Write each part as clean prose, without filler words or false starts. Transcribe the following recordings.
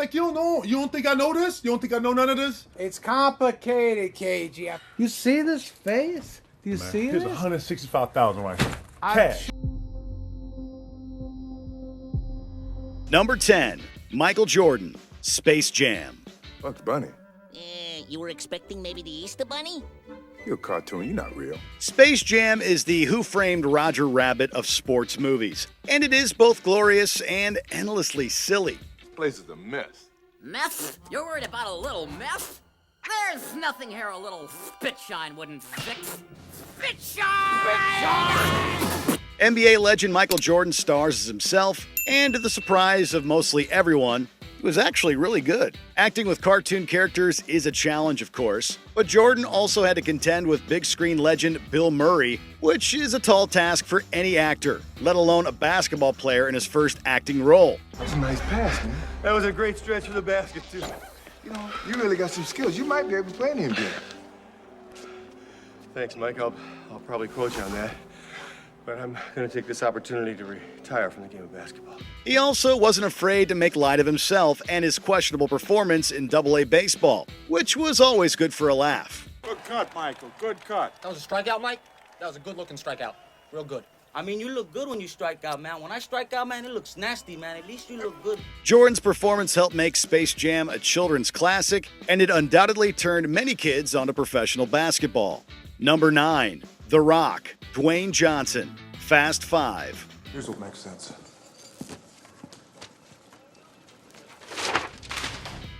Like, you don't know. You don't think I know this? You don't think I know none of this? It's complicated, KG. You see this face? Do you see Here's this? 165,000 right here. Cash. Number 10, Michael Jordan, Space Jam. Bugs Bunny. You were expecting maybe the Easter Bunny? You're a cartoon. You're not real. Space Jam is the Who Framed Roger Rabbit of sports movies, and it is both glorious and endlessly silly. This place is a mess. Meth? You're worried about a little meth? There's nothing here a little spit shine wouldn't fix. Spit shine! NBA legend Michael Jordan stars as himself, and to the surprise of mostly everyone, he was actually really good. Acting with cartoon characters is a challenge, of course, but Jordan also had to contend with big screen legend Bill Murray, which is a tall task for any actor, let alone a basketball player in his first acting role. That's a nice pass, man. That was a great stretch for the basket, too. You know, you really got some skills. You might be able to play in the NBA. Thanks, Mike. I'll probably quote you on that. But I'm going to take this opportunity to retire from the game of basketball. He also wasn't afraid to make light of himself and his questionable performance in Double-A baseball, which was always good for a laugh. Good cut, Michael. Good cut. That was a strikeout, Mike? That was a good-looking strikeout. Real good. I mean, you look good when you strike out, man. When I strike out, man, it looks nasty, man. At least you look good. Jordan's performance helped make Space Jam a children's classic, and it undoubtedly turned many kids onto professional basketball. Number 9, The Rock, Dwayne Johnson, Fast 5. Here's what makes sense.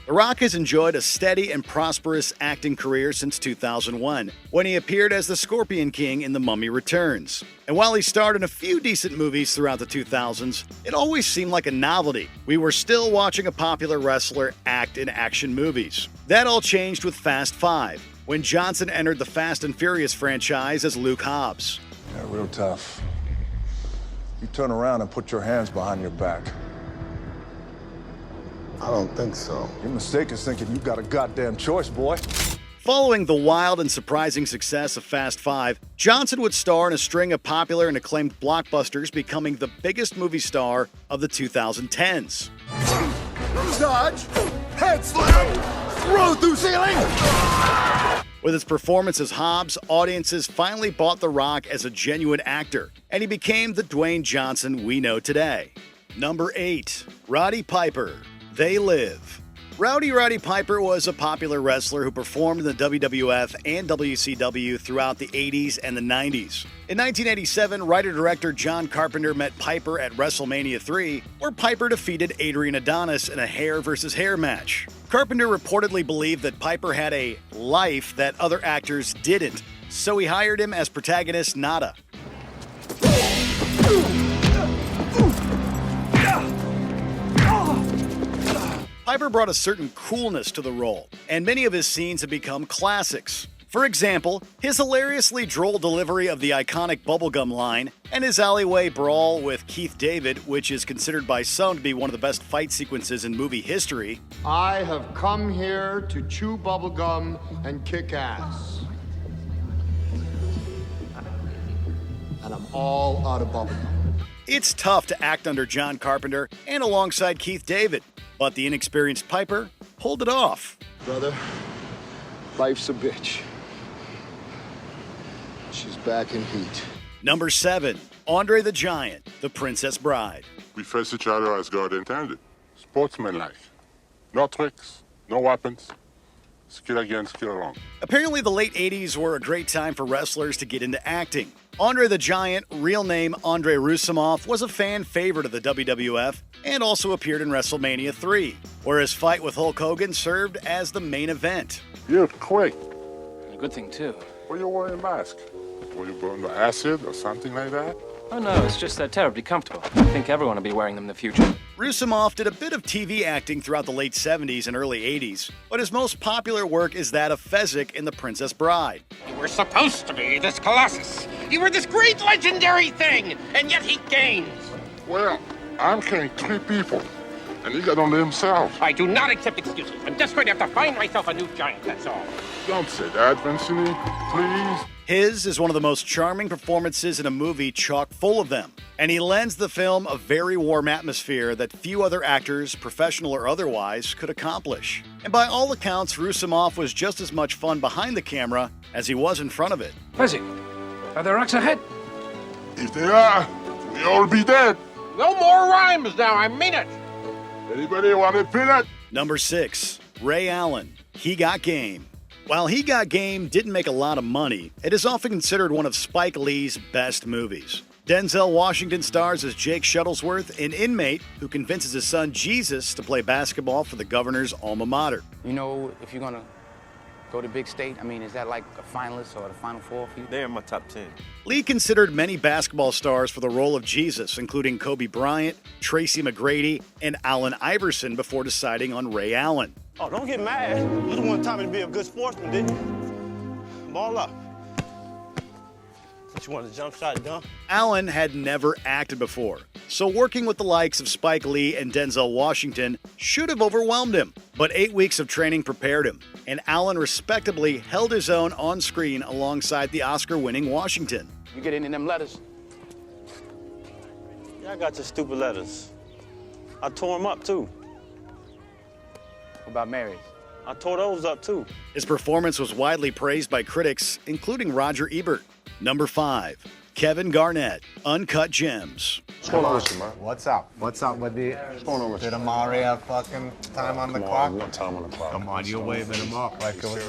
The Rock has enjoyed a steady and prosperous acting career since 2001, when he appeared as the Scorpion King in The Mummy Returns. And while he starred in a few decent movies throughout the 2000s, it always seemed like a novelty. We were still watching a popular wrestler act in action movies. That all changed with Fast 5, when Johnson entered the Fast and Furious franchise as Luke Hobbs. Yeah, real tough. You turn around and put your hands behind your back. I don't think so. Your mistake is thinking you got a goddamn choice, boy. Following the wild and surprising success of Fast 5, Johnson would star in a string of popular and acclaimed blockbusters, becoming the biggest movie star of the 2010s. Dodge, head slam, throw through ceiling. With his performance as Hobbs, audiences finally bought The Rock as a genuine actor, and he became the Dwayne Johnson we know today. Number 8, Roddy Piper, They Live. Roddy Piper was a popular wrestler who performed in the WWF and WCW throughout the 80s and the 90s. In 1987, writer-director John Carpenter met Piper at WrestleMania 3, where Piper defeated Adrian Adonis in a hair versus hair match. Carpenter reportedly believed that Piper had a life that other actors didn't, so he hired him as protagonist Nada. Piper brought a certain coolness to the role, and many of his scenes have become classics. For example, his hilariously droll delivery of the iconic bubblegum line, and his alleyway brawl with Keith David, which is considered by some to be one of the best fight sequences in movie history. I have come here to chew bubblegum and kick ass. And I'm all out of bubblegum. It's tough to act under John Carpenter and alongside Keith David, but the inexperienced Piper pulled it off. Brother, life's a bitch. She's back in heat. Number 7, Andre the Giant, The Princess Bride. We face each other as God intended. Sportsmanlike. No tricks, no weapons. Skill against skill alone. Apparently, the late 80s were a great time for wrestlers to get into acting. Andre the Giant, real name Andre Roussimoff, was a fan favorite of the WWF and also appeared in WrestleMania 3, where his fight with Hulk Hogan served as the main event. You're quick. A good thing, too. Why you wearing a mask? Were you burned by acid or something like that? Oh, no, it's just they're terribly comfortable. I think everyone will be wearing them in the future. Roussimoff did a bit of TV acting throughout the late 70s and early 80s, but his most popular work is that of Fezzik in The Princess Bride. You were supposed to be this colossus. You were this great legendary thing, and yet he gains. Well, I'm killing 3 people, and he got only himself. I do not accept excuses. I'm just going to have to find myself a new giant, that's all. Don't say that, Vincini, please. His is one of the most charming performances in a movie chock full of them, and he lends the film a very warm atmosphere that few other actors, professional or otherwise, could accomplish. And by all accounts, Rusimov was just as much fun behind the camera as he was in front of it. Fuzzy, are there rocks ahead? If they are, we all be dead. No more rhymes now, I mean it. Anybody want to feel it? Number 6, Ray Allen, He Got Game. While He Got Game didn't make a lot of money, it is often considered one of Spike Lee's best movies. Denzel Washington stars as Jake Shuttlesworth, an inmate who convinces his son Jesus to play basketball for the governor's alma mater. You know, if you're gonna go to big state, I mean, is that like a finalist or the Final Four for you? They're in my top 10. Lee considered many basketball stars for the role of Jesus, including Kobe Bryant, Tracy McGrady, and Allen Iverson before deciding on Ray Allen. Oh, don't get mad. You just want time to be a good sportsman, didn't you? Ball up. But you want a jump shot dunk? Allen had never acted before, so working with the likes of Spike Lee and Denzel Washington should have overwhelmed him. But 8 weeks of training prepared him, and Allen respectably held his own on screen alongside the Oscar-winning Washington. You get any of them letters? Yeah, I got your stupid letters. I tore them up, too. What about Mary's? I tore those up, too. His performance was widely praised by critics, including Roger Ebert. Number 5, Kevin Garnett, Uncut Gems. What's going on with you, man? What's up? What's up with the... What's going on with you? Did Amari have fucking time on the clock? No time on the clock. Come on, you're waving him up like it was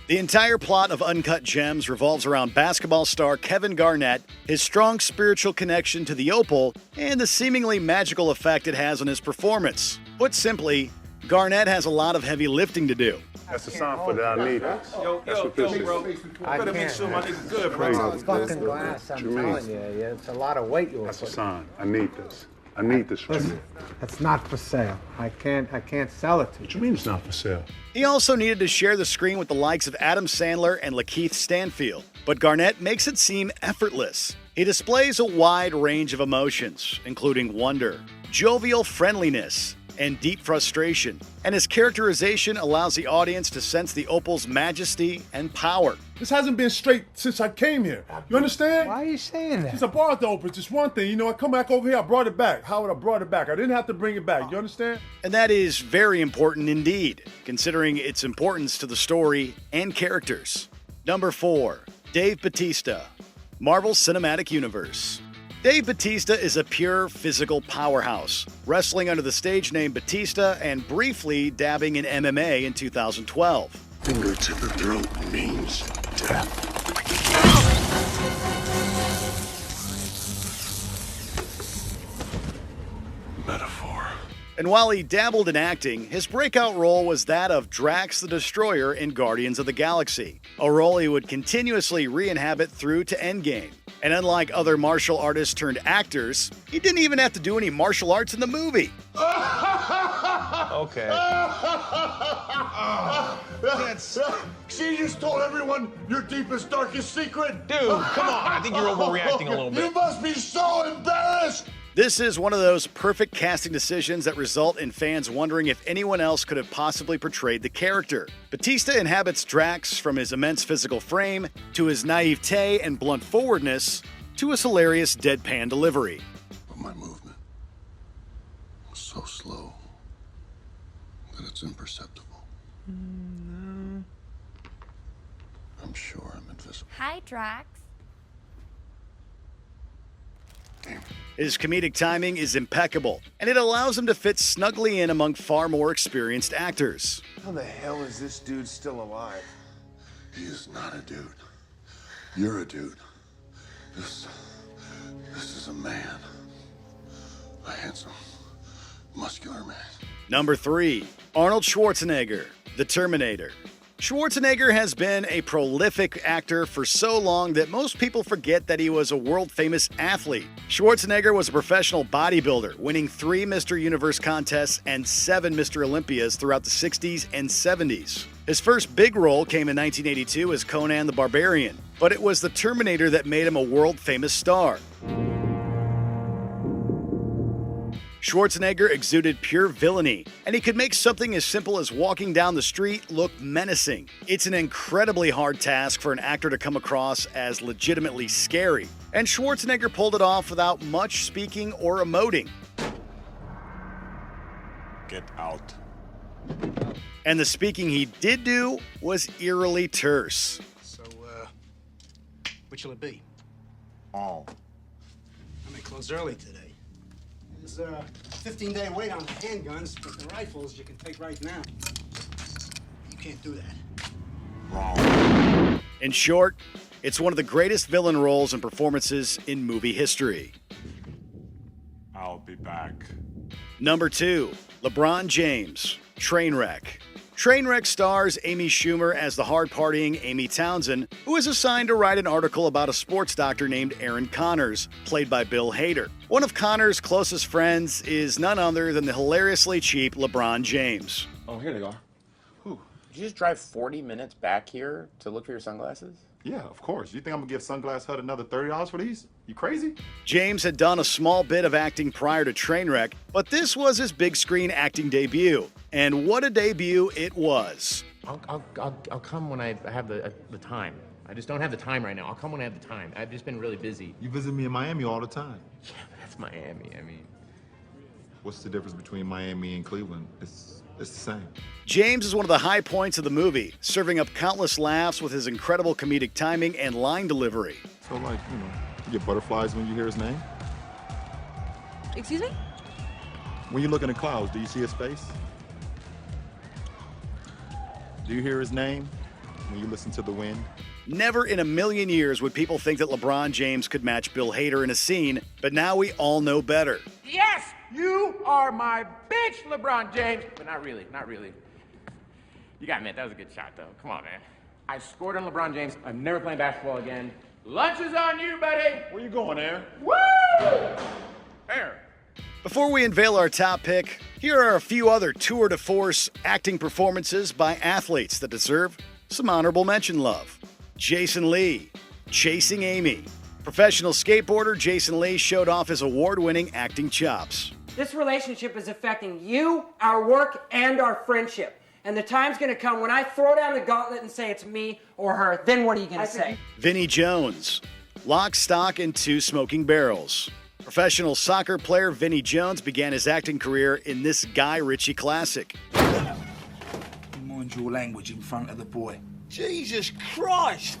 The entire plot of Uncut Gems revolves around basketball star Kevin Garnett, his strong spiritual connection to the opal, and the seemingly magical effect it has on his performance. Put simply, Garnett has a lot of heavy lifting to do. That's a sign for that I need. That's what this is. bro. I better make sure my nigga's good, bro. It's fucking glass, I'm telling you. Yeah, it's a lot of weight you were That's a putting. sign. I need this. I need this from you. Listen, it's not for sale. I can't sell it to you. What you mean it's not for sale? He also needed to share the screen with the likes of Adam Sandler and Lakeith Stanfield, but Garnett makes it seem effortless. He displays a wide range of emotions, including wonder, jovial friendliness, and deep frustration, and his characterization allows the audience to sense the opal's majesty and power. This hasn't been straight since I came here. You understand? Why are you saying that? Since I brought the opal, it's just one thing. You know, I come back over here, I brought it back. Howard, I brought it back. I didn't have to bring it back. You understand? And that is very important indeed, considering its importance to the story and characters. Number 4, Dave Batista, Marvel Cinematic Universe. Dave Batista is a pure physical powerhouse, wrestling under the stage name Batista and briefly dabbing in MMA in 2012. Finger to the throat means death. Metaphor. And while he dabbled in acting, his breakout role was that of Drax the Destroyer in Guardians of the Galaxy, a role he would continuously re-inhabit through to Endgame. And unlike other martial artists turned actors, he didn't even have to do any martial arts in the movie. Okay. See, you just told everyone your deepest, darkest secret. Dude, come on. I think you're overreacting a little bit. You must be so embarrassed. This is one of those perfect casting decisions that result in fans wondering if anyone else could have possibly portrayed the character. Batista inhabits Drax from his immense physical frame, to his naivete and blunt forwardness, to his hilarious deadpan delivery. But my movement was so slow that it's imperceptible. I'm sure I'm invisible. Hi, Drax. His comedic timing is impeccable, and it allows him to fit snugly in among far more experienced actors. How the hell is this dude still alive? He is not a dude. You're a dude. This is a man. A handsome, muscular man. Number 3, Arnold Schwarzenegger, The Terminator. Schwarzenegger has been a prolific actor for so long that most people forget that he was a world-famous athlete. Schwarzenegger was a professional bodybuilder, winning 3 Mr. Universe contests and 7 Mr. Olympias throughout the 60s and 70s. His first big role came in 1982 as Conan the Barbarian, but it was The Terminator that made him a world-famous star. Schwarzenegger exuded pure villainy, and he could make something as simple as walking down the street look menacing. It's an incredibly hard task for an actor to come across as legitimately scary, and Schwarzenegger pulled it off without much speaking or emoting. Get out. And the speaking he did do was eerily terse. So, which will it be? All. I may close early today. There's a 15-day wait on the handguns, but the rifles you can take right now. You can't do that. Wrong. In short, it's one of the greatest villain roles and performances in movie history. I'll be back. Number 2, LeBron James, Trainwreck. Trainwreck stars Amy Schumer as the hard-partying Amy Townsend, who is assigned to write an article about a sports doctor named Aaron Connors, played by Bill Hader. One of Connors' closest friends is none other than the hilariously cheap LeBron James. Oh, here they are. Who? Did you just drive 40 minutes back here to look for your sunglasses? Yeah, of course. You think I'm gonna give Sunglass Hut another $30 for these? You crazy? James had done a small bit of acting prior to Trainwreck, but this was his big screen acting debut. And what a debut it was. I'll come when I have the time. I just don't have the time right now. I'll come when I have the time. I've just been really busy. You visit me in Miami all the time. Yeah, but that's Miami. I mean, what's the difference between Miami and Cleveland? It's the same. James is one of the high points of the movie, serving up countless laughs with his incredible comedic timing and line delivery. So, like, you get butterflies when you hear his name? Excuse me? When you look in the clouds, do you see his face? Do you hear his name when you listen to the wind? Never in a million years would people think that LeBron James could match Bill Hader in a scene, but now we all know better. Yes, you are my bitch, LeBron James. But not really, not really. You gotta admit, that was a good shot, though. Come on, man. I scored on LeBron James. I'm never playing basketball again. Lunch is on you, buddy. Where you going, Aaron? Woo! Aaron. Before we unveil our top pick, here are a few other tour de force acting performances by athletes that deserve some honorable mention love. Jason Lee, Chasing Amy. Professional skateboarder Jason Lee showed off his award-winning acting chops. This relationship is affecting you, our work, and our friendship. And the time's gonna come when I throw down the gauntlet and say it's me or her. Then what are you gonna say? Vinnie Jones, Lock, Stock, and Two Smoking Barrels. Professional soccer player Vinnie Jones began his acting career in this Guy Ritchie classic. Mind your language in front of the boy. Jesus Christ!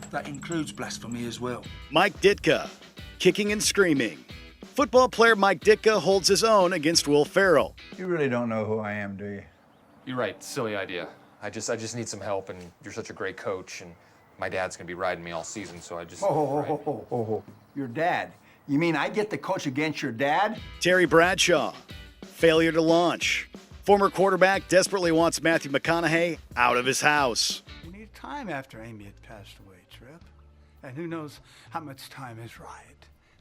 That includes blasphemy as well. Mike Ditka, Kicking and Screaming. Football player Mike Ditka holds his own against Will Ferrell. You really don't know who I am, do you? You're right, silly idea. I just need some help, and you're such a great coach, and my dad's gonna be riding me all season, so I just... Oh. Your dad? You mean I get to coach against your dad? Terry Bradshaw, Failure to Launch. Former quarterback desperately wants Matthew McConaughey out of his house. We need time after Amy had passed away, Trip. And who knows how much time is right.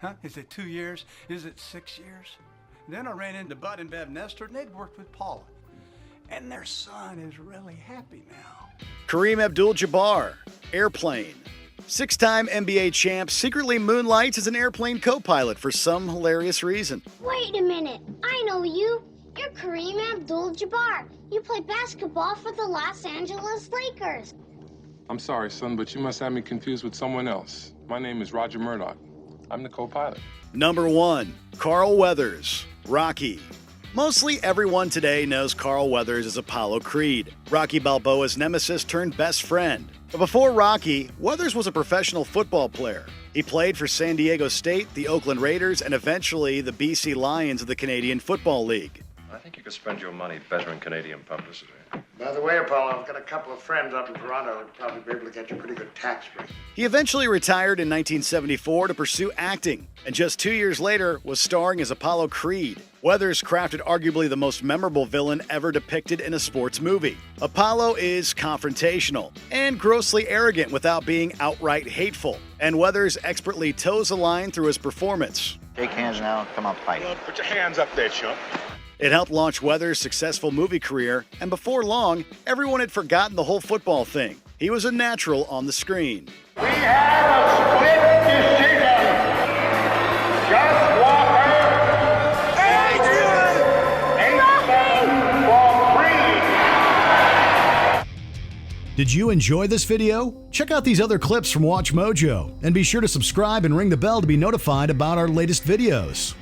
Huh? Is it 2 years? Is it 6 years? Then I ran into Bud and Bev Nestor, and they'd worked with Paula. And their son is really happy now. Kareem Abdul-Jabbar, Airplane. Six-time NBA champ secretly moonlights as an airplane co-pilot for some hilarious reason. Wait a minute. I know you. You're Kareem Abdul-Jabbar. You play basketball for the Los Angeles Lakers. I'm sorry, son, but you must have me confused with someone else. My name is Roger Murdoch. I'm the co-pilot. Number 1, Carl Weathers, Rocky. Mostly everyone today knows Carl Weathers as Apollo Creed, Rocky Balboa's nemesis turned best friend. But before Rocky, Weathers was a professional football player. He played for San Diego State, the Oakland Raiders, and eventually the BC Lions of the Canadian Football League. I think you could spend your money better in Canadian publicity. By the way, Apollo, I've got a couple of friends up in Toronto who'd probably be able to get you a pretty good tax break. He eventually retired in 1974 to pursue acting, and just 2 years later was starring as Apollo Creed. Weathers crafted arguably the most memorable villain ever depicted in a sports movie. Apollo is confrontational and grossly arrogant without being outright hateful, and Weathers expertly toes the line through his performance. Shake hands now, come on, fight. Put your hands up there, chump. It helped launch Weathers' successful movie career, and before long, everyone had forgotten the whole football thing. He was a natural on the screen. We have a split decision. Judge Walker Did you enjoy this video? Check out these other clips from Watch Mojo, and be sure to subscribe and ring the bell to be notified about our latest videos.